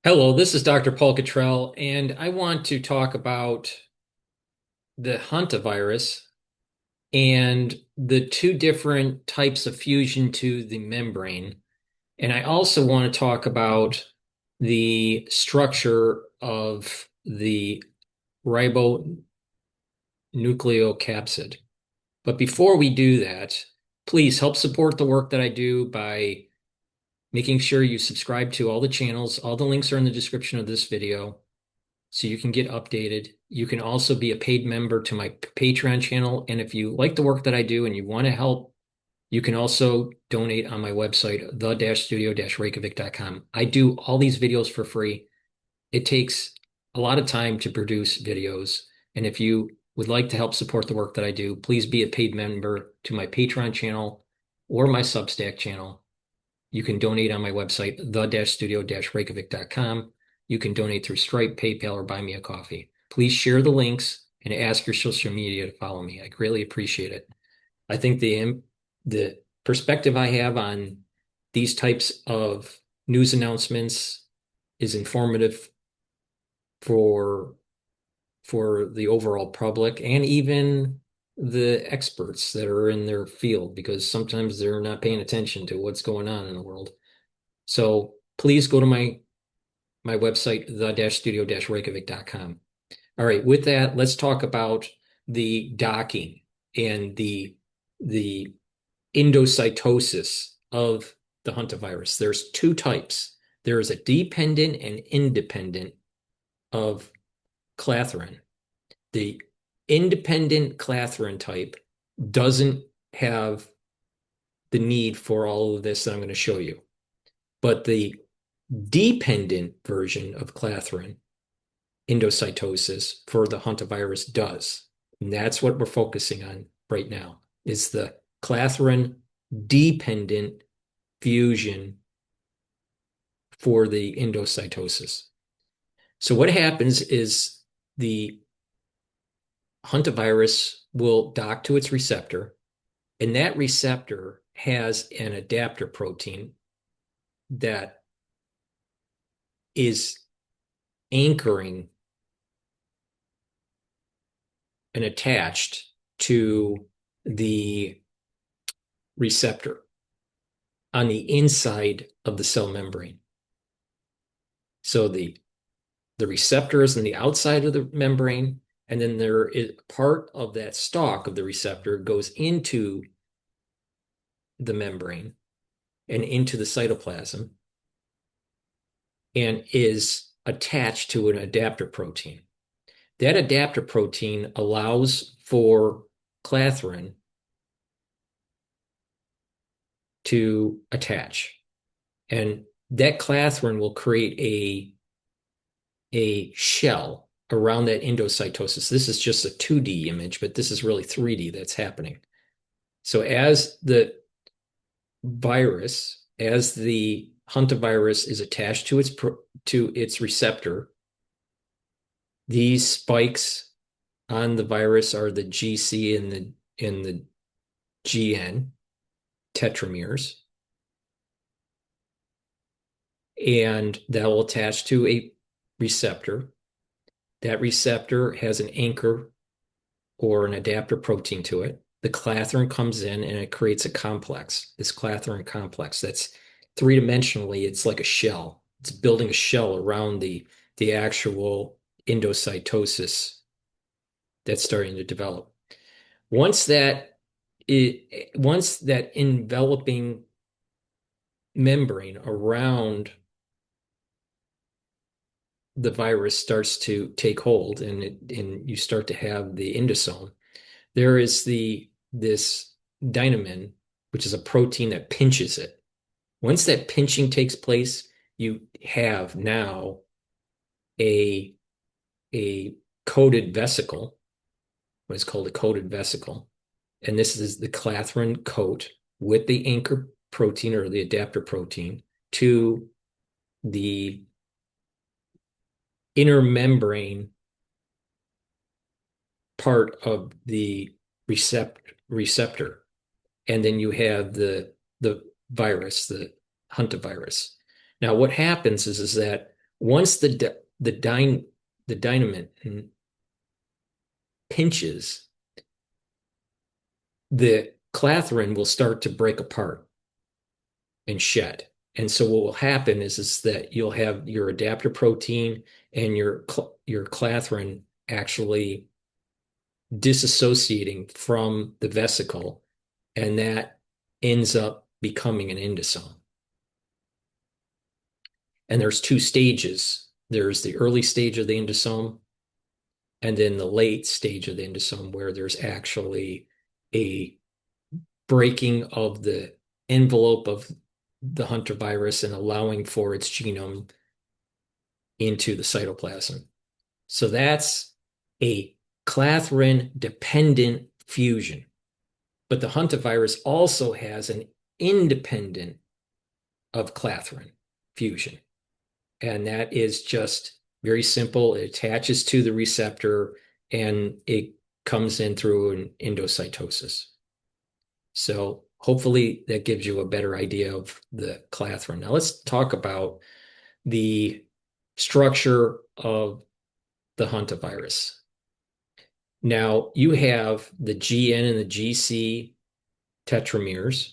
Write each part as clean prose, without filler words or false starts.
Hello, this is Dr. Paul Cottrell, and I want to talk about the hantavirus and the two different types of fusion to the membrane. And I also want to talk about the structure of the ribonucleocapsid. But before we do that, please help support the work that I do by making sure you subscribe to all the channels. All the links are in the description of this video, so you can get updated. You can also be a paid member to my Patreon channel. And if you like the work that I do and you want to help, you can also donate on my website, the-studio-reykjavik.com. I do all these videos for free. It takes a lot of time to produce videos. And if you would like to help support the work that I do, please be a paid member to my Patreon channel or my Substack channel. You can donate on my website, the-studio-reykjavik.com. You can donate through Stripe, PayPal, or buy me a coffee. Please share the links and ask your social media to follow me. I greatly appreciate it. I think the perspective I have on these types of news announcements is informative for for the overall public and even the experts that are in their field, because sometimes they're not paying attention to what's going on in the world. So please go to my website, the-studio-reykjavik.com. All right, with that, let's talk about the docking and the endocytosis of the hantavirus. There's two types. There is a dependent and independent of Clathrin. The independent Clathrin type doesn't have the need for all of this that I'm going to show you. But the dependent version of Clathrin endocytosis for the hantavirus does. And that's what we're focusing on right now, is the Clathrin dependent fusion for the endocytosis. So what happens is the hantavirus will dock to its receptor, and that receptor has an adapter protein that is anchoring and attached to the receptor on the inside of the cell membrane. So the receptor is on the outside of the membrane, and then there is part of that stalk of the receptor goes into the membrane and into the cytoplasm and is attached to an adapter protein. That adapter protein allows for Clathrin to attach. And that Clathrin will create a shell around that endocytosis. This is just a 2D image, but this is really 3D that's happening. So as the hantavirus is attached to its receptor, these spikes on the virus are the GC and the GN tetrameres, and that will attach to a receptor. That receptor has an anchor or an adapter protein to it. The Clathrin comes in and it creates a complex, this Clathrin complex that's three-dimensionally, it's like a shell. It's building a shell around the actual endocytosis that's starting to develop. Once that enveloping membrane around the virus starts to take hold and you start to have the endosome, there is this dynamin, which is a protein that pinches it. Once that pinching takes place, you have now a coated vesicle, what is called a coated vesicle. And this is the Clathrin coat with the anchor protein or the adapter protein to the inner membrane part of the receptor. And then you have the virus, the hantavirus. Now, what happens is that Once the dynamite pinches, the clathrin will start to break apart and shed. And so what will happen is that you'll have your adaptor protein and your clathrin actually disassociating from the vesicle, and that ends up becoming an endosome. And there's two stages. There's the early stage of the endosome, and then the late stage of the endosome, where there's actually a breaking of the envelope of the hantavirus and allowing for its genome into the cytoplasm. So that's a clathrin dependent fusion. But the hantavirus also has an independent of clathrin fusion. And that is just very simple. It attaches to the receptor and it comes in through an endocytosis. So hopefully that gives you a better idea of the clathrin. Now let's talk about the structure of the hantavirus. Now you have the GN and the GC tetramers.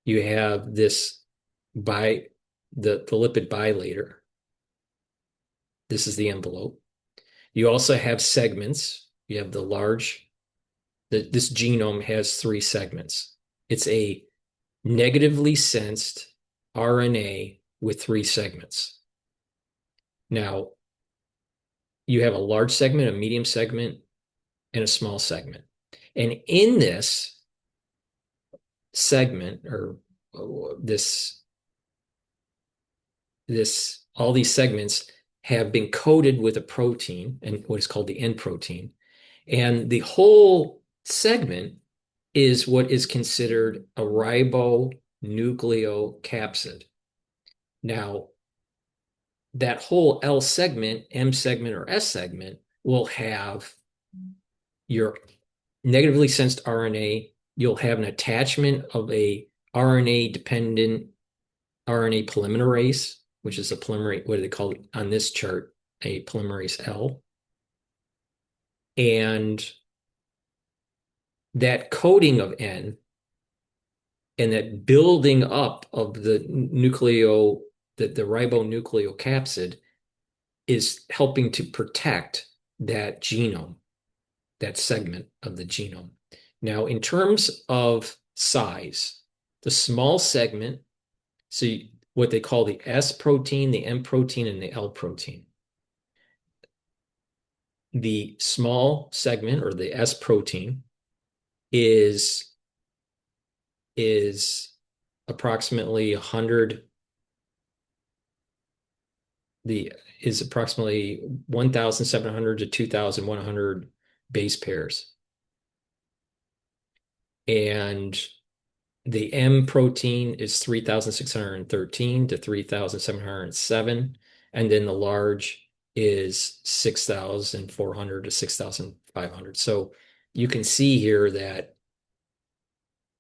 You have this the lipid bilayer. This is the envelope. You also have segments. You have this genome has three segments. It's a negatively sensed RNA with three segments. Now, you have a large segment, a medium segment, and a small segment. And in this segment, or this all these segments have been coated with a protein and what is called the N protein. And the whole segment is what is considered a ribonucleocapsid. Now, that whole L segment, M segment, or S segment will have your negatively sensed RNA. You'll have an attachment of a RNA-dependent RNA polymerase, which is a polymerase, what do they call it on this chart? A polymerase L. And that coating of N and that building up of the ribonucleocapsid is helping to protect that genome, that segment of the genome. Now, in terms of size, the small segment, so what they call the S protein, the M protein, and the L protein. The small segment, or the S protein, is approximately 100, is approximately 1,700 to 2,100 base pairs. And the M protein is 3,613 to 3,707. And then the large is 6,400 to 6,500. So you can see here that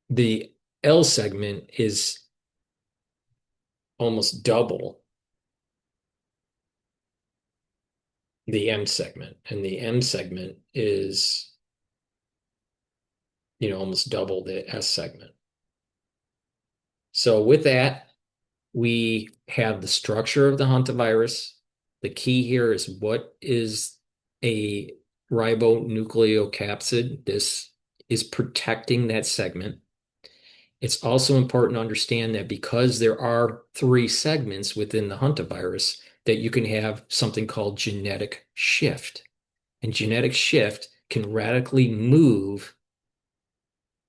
the L segment is almost double the M segment, and the M segment is, almost double the S segment. So with that, we have the structure of the hantavirus. The key here is what is a ribonucleocapsid. This is protecting that segment. It's also important to understand that because there are three segments within the hantavirus, that you can have something called genetic shift. And genetic shift can radically move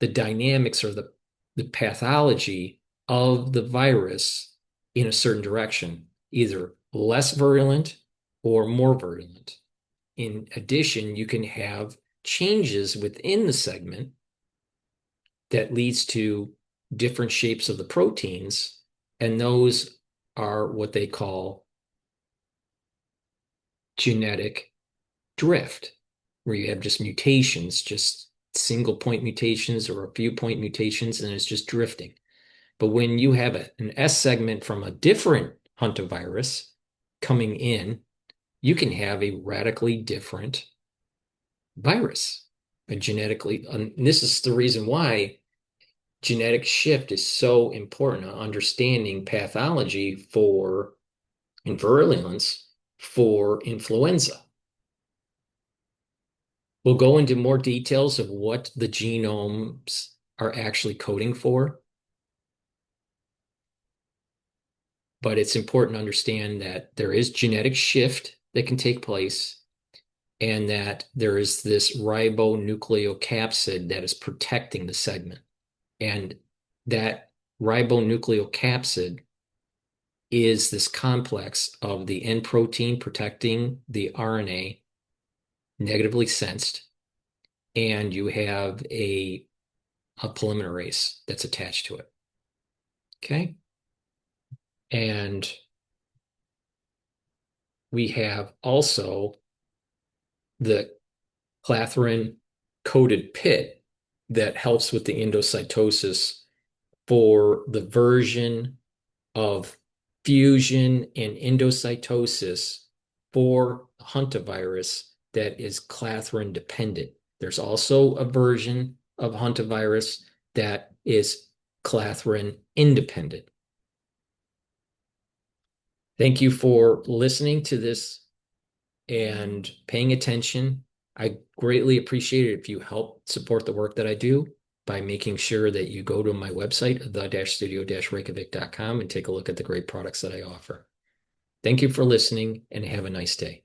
the dynamics or the pathology of the virus in a certain direction, either less virulent or more virulent. In addition, you can have changes within the segment that leads to different shapes of the proteins, and those are what they call genetic drift, where you have just mutations, just single point mutations or a few point mutations, and it's just drifting. But when you have an S segment from a different hantavirus, coming in, you can have a radically different virus, a genetically, and this is the reason why genetic shift is so important on understanding pathology for and virulence for influenza. We'll go into more details of what the genomes are actually coding for, but it's important to understand that there is genetic shift that can take place and that there is this ribonucleocapsid that is protecting the segment. And that ribonucleocapsid is this complex of the N protein protecting the RNA negatively sensed, and you have a polymerase that's attached to it. Okay. And we have also the Clathrin coated pit that helps with the endocytosis for the version of fusion and endocytosis for hantavirus that is Clathrin dependent. There's also a version of hantavirus that is Clathrin independent. Thank you for listening to this and paying attention. I greatly appreciate it if you help support the work that I do by making sure that you go to my website, the-studio-reykjavik.com, and take a look at the great products that I offer. Thank you for listening and have a nice day.